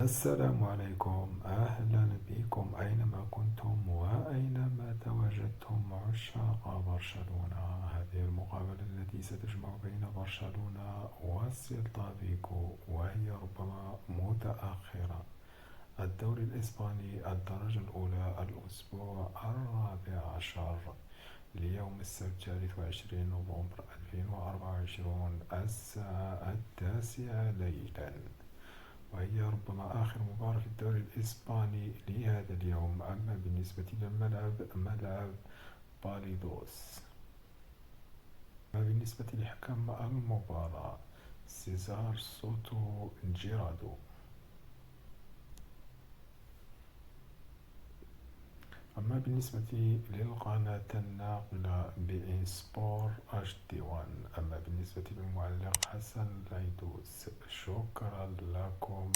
السلام عليكم، أهلا بكم أينما كنتم وأينما تواجدتم عشاق برشلونة. هذه المقابلة التي ستجمع بين برشلونة وسيلتا فيغو، وهي ربما متأخرة. الدوري الإسباني الدرجة الأولى، الأسبوع 14 ليوم السبت 23 نوفمبر 2024، الساعة 9 ليلا، وهي ربما آخر مباراة في الدوري الإسباني لهذا اليوم. أما بالنسبة للملعب، ملعب باليدوس. أما بالنسبة لحكم المباراة، سيزار سوتو جيرادو. أما بالنسبة للقناة الناقلة بإن سبور HD1، أما بالنسبة للمعلق حسن لايدوس، شكرا لكم.